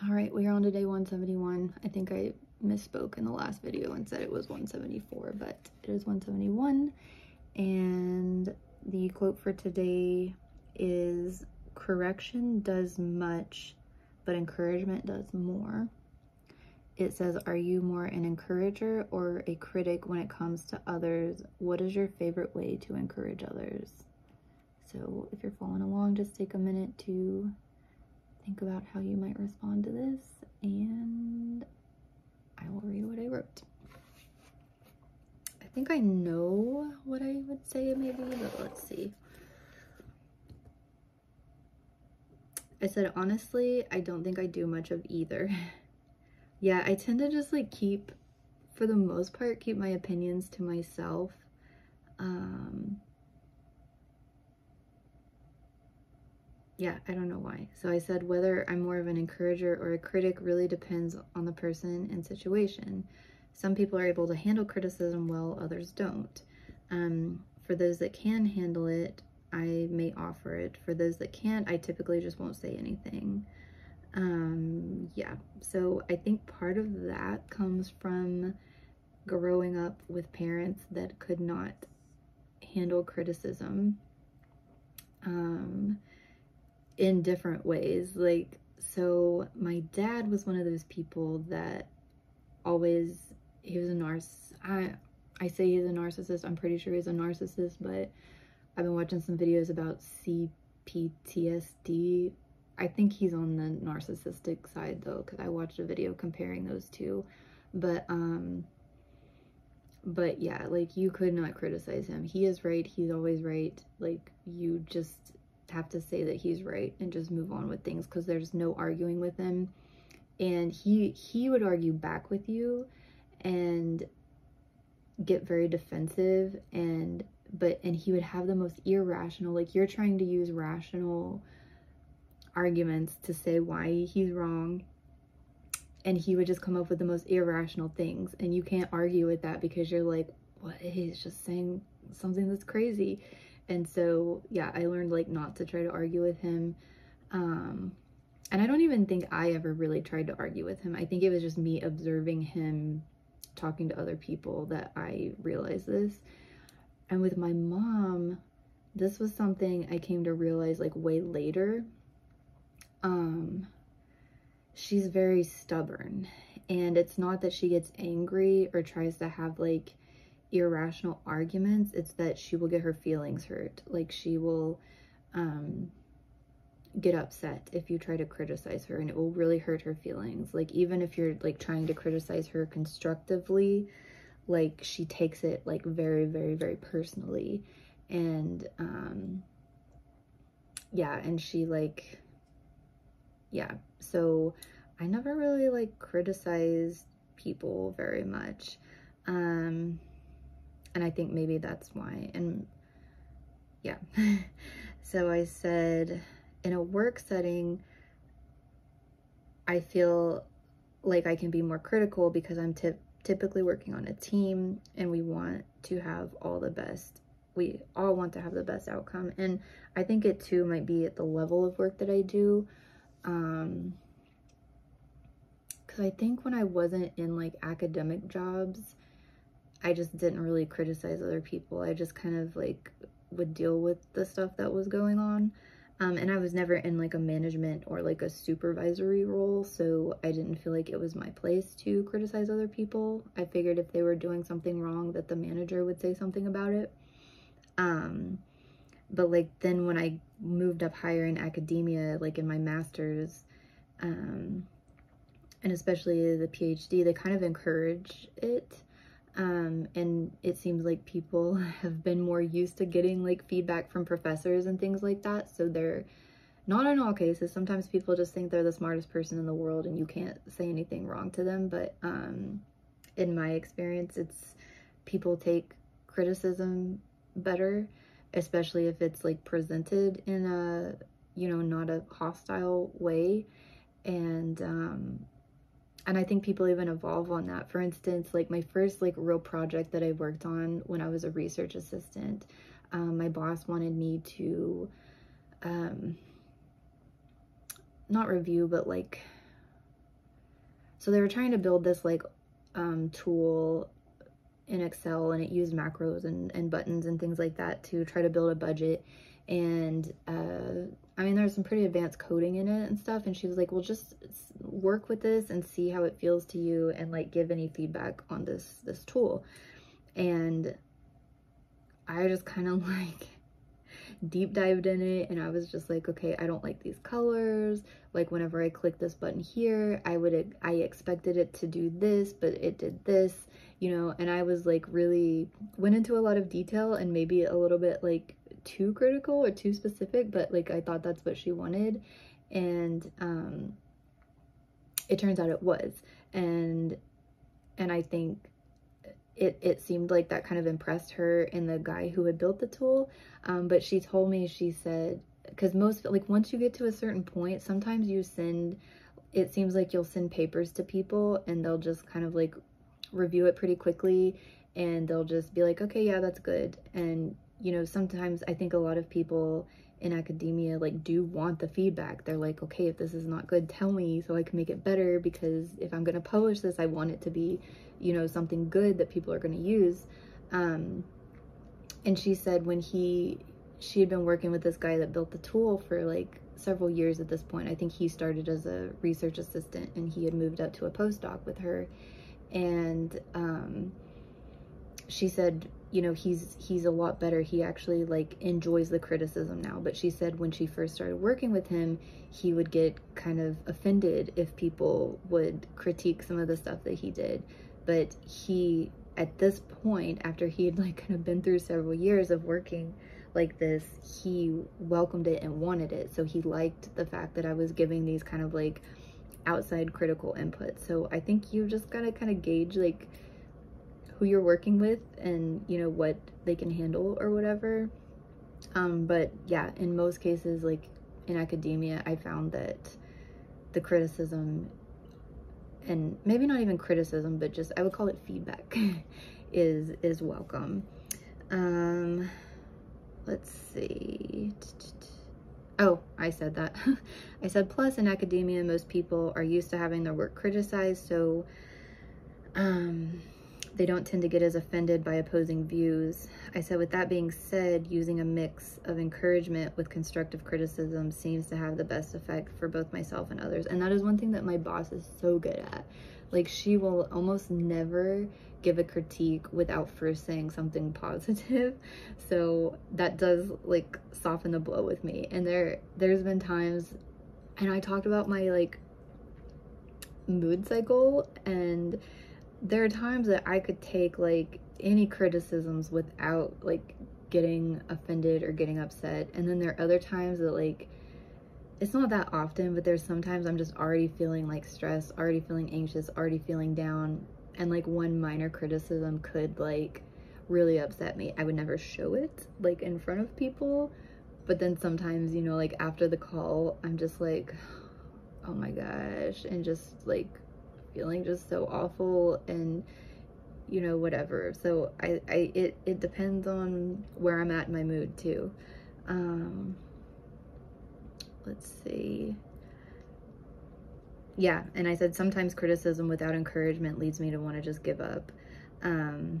All right, we are on to day 171. I think I misspoke in the last video and said it was 174, but it is 171. And the quote for today is, "Correction does much, but encouragement does more." It says, "Are you more an encourager or a critic when it comes to others? What is your favorite way to encourage others?" So if you're following along, just take a minute to think about how you might respond to this, and I will read what I wrote. I think I know what I would say maybe, but let's see. I said, honestly, I don't think I do much of either. Yeah, I tend to just like for the most part, keep my opinions to myself. Yeah, I don't know why. So I said, whether I'm more of an encourager or a critic really depends on the person and situation. Some people are able to handle criticism well, others don't. For those that can handle it, I may offer it. For those that can't, I typically just won't say anything. Yeah, so I think part of that comes from growing up with parents that could not handle criticism. In different ways. Like, so my dad was one of those people that always, he was a I say he's a narcissist, I'm pretty sure he's a narcissist, but I've been watching some videos about CPTSD. I think he's on the narcissistic side though, because I watched a video comparing those two. But yeah, like, you could not criticize him. He is right, he's always right. Like, you just have to say that he's right and just move on with things, because there's no arguing with him. And he would argue back with you and get very defensive, and he would have the most irrational, like, you're trying to use rational arguments to say why he's wrong, and he would just come up with the most irrational things, and you can't argue with that because you're like, what, he's just saying something that's crazy. And so yeah, I learned like not to try to argue with him. And I don't even think I ever really tried to argue with him. I think it was just me observing him talking to other people that I realized this. And with my mom, this was something I came to realize like way later. She's very stubborn, and it's not that she gets angry or tries to have like irrational arguments, it's that she will get her feelings hurt. Like, she will get upset if you try to criticize her, and it will really hurt her feelings. Like, even if you're like trying to criticize her constructively, like, she takes it like very, very, very personally. And yeah, and she like, yeah, so I never really like criticized people very much. And I think maybe that's why. And yeah. So I said, in a work setting, I feel like I can be more critical because I'm typically working on a team, and we want to have all the best. We all want to have the best outcome. And I think it too might be at the level of work that I do. Because I think when I wasn't in like academic jobs, I just didn't really criticize other people. I just kind of like would deal with the stuff that was going on. And I was never in like a management or like a supervisory role, so I didn't feel like it was my place to criticize other people. I figured if they were doing something wrong, that the manager would say something about it. But like, then when I moved up higher in academia, like in my master's, and especially the PhD, they kind of encourage it. And it seems like people have been more used to getting like feedback from professors and things like that. So they're not in all cases. Sometimes people just think they're the smartest person in the world and you can't say anything wrong to them. But in my experience, it's people take criticism better, especially if it's like presented in a, you know, not a hostile way. And I think people even evolve on that. For instance, like my first like real project that I worked on when I was a research assistant, my boss wanted me to not review, but like So they were trying to build this like tool in Excel, and it used macros and buttons and things like that to try to build a budget. And I mean, there's some pretty advanced coding in it and stuff, and she was like, well, just work with this and see how it feels to you, and like give any feedback on this tool. And I just kind of like deep dived in it, and I was just like, okay, I don't like these colors. Like whenever I click this button here, I expected it to do this, but it did this, you know. And I was like, really went into a lot of detail, and maybe a little bit like too critical or too specific, but like I thought that's what she wanted. And it turns out it was. And I think it seemed like that kind of impressed her and the guy who had built the tool. But she told me, she said, because most, like once you get to a certain point, sometimes it seems like you'll send papers to people and they'll just kind of like review it pretty quickly, and they'll just be like, okay, yeah, that's good. And you know, sometimes I think a lot of people in academia like do want the feedback. They're like, okay, if this is not good, tell me so I can make it better, because if I'm going to publish this, I want it to be, you know, something good that people are going to use. And she said when she had been working with this guy that built the tool for like several years at this point. I think he started as a research assistant and he had moved up to a postdoc with her. And she said, you know, he's a lot better. He actually like enjoys the criticism now. But she said when she first started working with him, he would get kind of offended if people would critique some of the stuff that he did. But he, at this point, after he had like kind of been through several years of working like this, he welcomed it and wanted it. So he liked the fact that I was giving these kind of like outside critical input. So I think you just gotta kind of gauge like who you're working with and, you know, what they can handle or whatever. But yeah, in most cases, like in academia, I found that the criticism, and maybe not even criticism, but just, I would call it feedback, is welcome. Let's see. Oh, I said that. I said, plus in academia, most people are used to having their work criticized, so they don't tend to get as offended by opposing views. I said, with that being said, using a mix of encouragement with constructive criticism seems to have the best effect for both myself and others. And that is one thing that my boss is so good at. Like, she will almost never give a critique without first saying something positive. So that does like soften the blow with me. And there's been times, and I talked about my like mood cycle, and there are times that I could take like any criticisms without like getting offended or getting upset. And then there are other times that like, it's not that often, but there's sometimes I'm just already feeling like stressed, already feeling anxious, already feeling down. And like one minor criticism could like really upset me. I would never show it like in front of people. But then sometimes, you know, like after the call, I'm just like, oh my gosh, and just like feeling just so awful, and you know, whatever. So it depends on where I'm at in my mood too. Let's see. Yeah, and I said sometimes criticism without encouragement leads me to want to just give up. And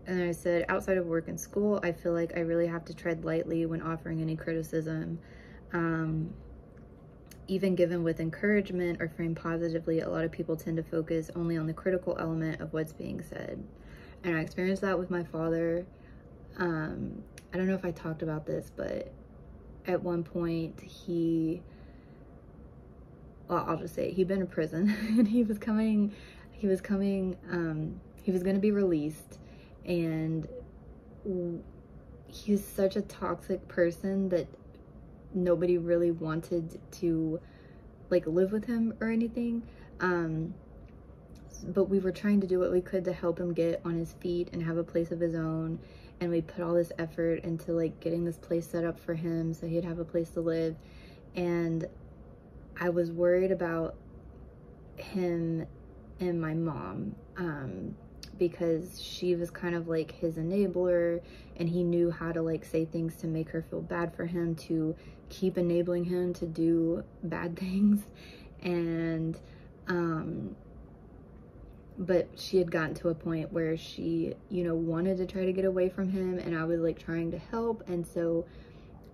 I said, outside of work and school, I feel like I really have to tread lightly when offering any criticism. Even given with encouragement or framed positively, a lot of people tend to focus only on the critical element of what's being said. And I experienced that with my father. I don't know if I talked about this, but at one point I'll just say he'd been in prison and he was going to be released, and he's such a toxic person that nobody really wanted to like live with him or anything. But we were trying to do what we could to help him get on his feet and have a place of his own. And we put all this effort into like getting this place set up for him so he'd have a place to live. And I was worried about him and my mom, because she was kind of like his enabler, and he knew how to like say things to make her feel bad for him, to keep enabling him to do bad things. And But she had gotten to a point where she, you know, wanted to try to get away from him, and I was like trying to help. And so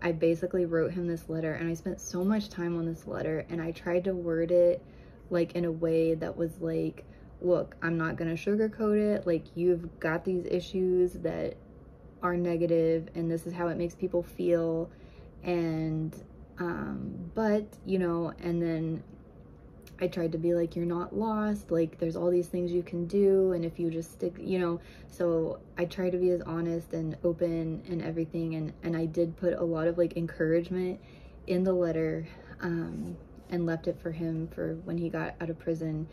I basically wrote him this letter, and I spent so much time on this letter, and I tried to word it like in a way that was like, look, I'm not gonna sugarcoat it, like, you've got these issues that are negative, and this is how it makes people feel, and but, you know, and then I tried to be like, you're not lost, like, there's all these things you can do, and if you just stick, you know. So I tried to be as honest and open and everything, and I did put a lot of like encouragement in the letter, and left it for him for when he got out of prison.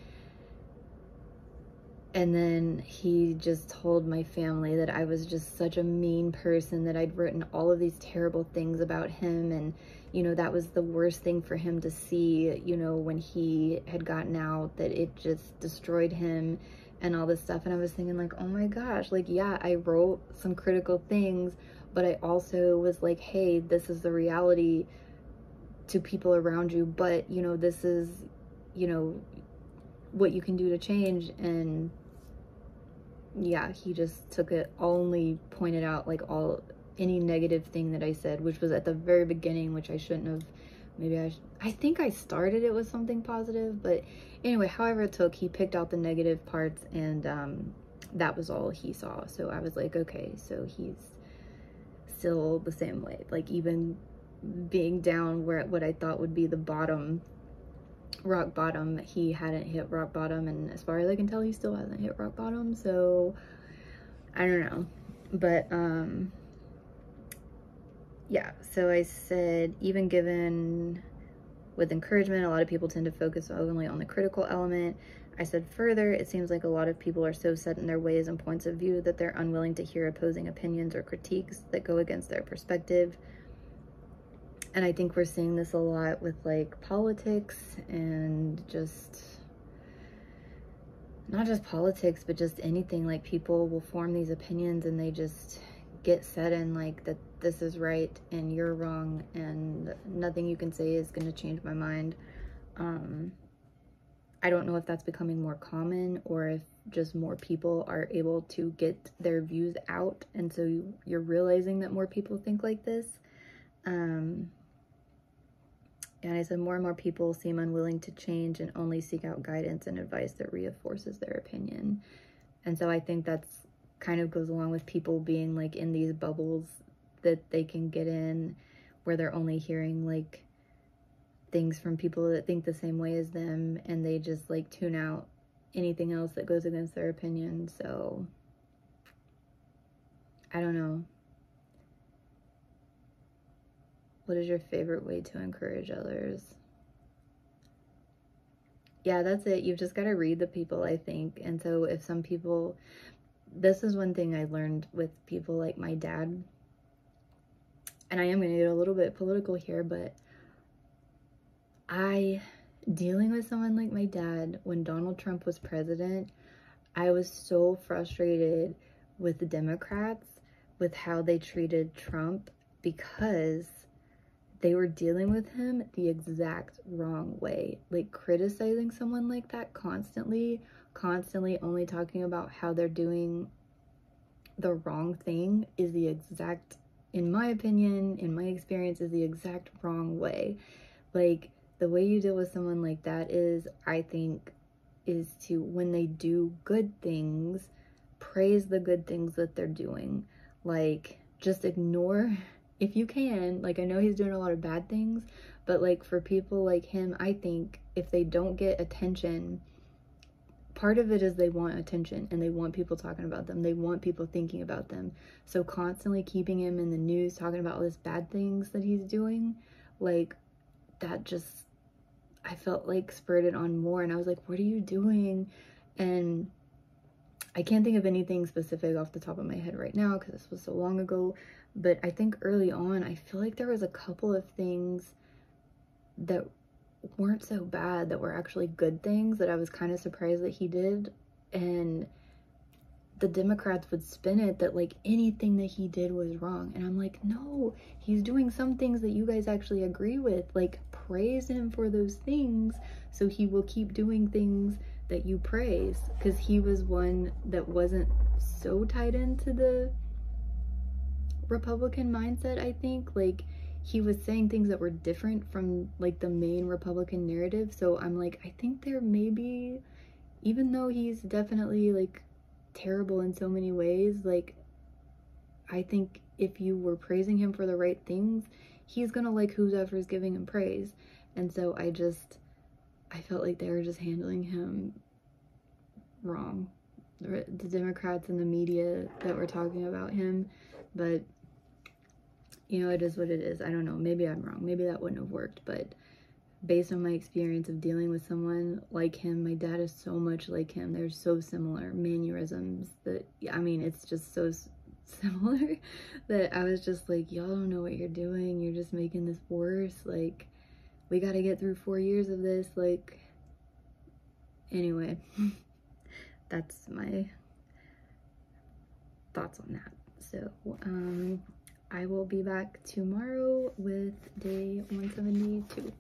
And then he just told my family that I was just such a mean person, that I'd written all of these terrible things about him, and, you know, that was the worst thing for him to see, you know, when he had gotten out, that it just destroyed him and all this stuff. And I was thinking like, oh my gosh, like, yeah, I wrote some critical things, but I also was like, hey, this is the reality to people around you, but, you know, this is, you know, what you can do to change. And yeah, he just took it, only pointed out like any negative thing that I said, which was at the very beginning, which I shouldn't have. Maybe I think I started it with something positive, but anyway, however it took, he picked out the negative parts, and that was all he saw. So I was like, okay, so he's still the same way, like, even being down where what I thought would be the bottom, rock bottom, he hadn't hit rock bottom, and as far as I can tell, he still hasn't hit rock bottom. So I don't know, but yeah, so I said, even given with encouragement, a lot of people tend to focus only on the critical element. I said further, it seems like a lot of people are so set in their ways and points of view that they're unwilling to hear opposing opinions or critiques that go against their perspective. And I think we're seeing this a lot with like politics, and just not just politics, but just anything. Like, people will form these opinions and they just get set in like that this is right and you're wrong, and nothing you can say is going to change my mind. I don't know if that's becoming more common, or if just more people are able to get their views out, and so you're realizing that more people think like this. And I said, more and more people seem unwilling to change and only seek out guidance and advice that reinforces their opinion. And so I think that's kind of goes along with people being like in these bubbles that they can get in, where they're only hearing like things from people that think the same way as them, and they just like tune out anything else that goes against their opinion. So I don't know. What is your favorite way to encourage others? Yeah, that's it. You've just got to read the people, I think. And so if some people, this is one thing I learned with people like my dad, and I am going to get a little bit political here, but dealing with someone like my dad, when Donald Trump was president, I was so frustrated with the Democrats, with how they treated Trump, because they were dealing with him the exact wrong way. Like, criticizing someone like that constantly, only talking about how they're doing the wrong thing is the exact, in my opinion, in my experience, is the exact wrong way. Like, the way you deal with someone like that is, I think, is to, when they do good things, praise the good things that they're doing. Like, just ignore, if you can, like, I know he's doing a lot of bad things, but like, for people like him, I think if they don't get attention, part of it is they want attention, and they want people talking about them, they want people thinking about them. So constantly keeping him in the news, talking about all these bad things that he's doing, like, that just, I felt like spurred it on more, and I was like, what are you doing? And I can't think of anything specific off the top of my head right now, because this was so long ago, but I think early on, I feel like there was a couple of things that weren't so bad, that were actually good things, that I was kind of surprised that he did. And the Democrats would spin it that like anything that he did was wrong, and I'm like, no, he's doing some things that you guys actually agree with. Like, praise him for those things, so he will keep doing things that you praise. Because he was one that wasn't so tied into the Republican mindset, I think. Like, he was saying things that were different from like the main Republican narrative. So I'm like, I think there may be, even though he's definitely like terrible in so many ways, like I think if you were praising him for the right things, he's gonna like whoever's giving him praise. And so I felt like they were just handling him wrong, the Democrats and the media that were talking about him. But you know, it is what it is. I don't know, maybe I'm wrong, maybe that wouldn't have worked, but based on my experience of dealing with someone like him, my dad is so much like him. They're so similar mannerisms that, I mean, it's just so similar that I was just like, y'all don't know what you're doing, you're just making this worse. Like, we got to get through 4 years of this. Like, anyway, that's my thoughts on that. So I will be back tomorrow with day 172.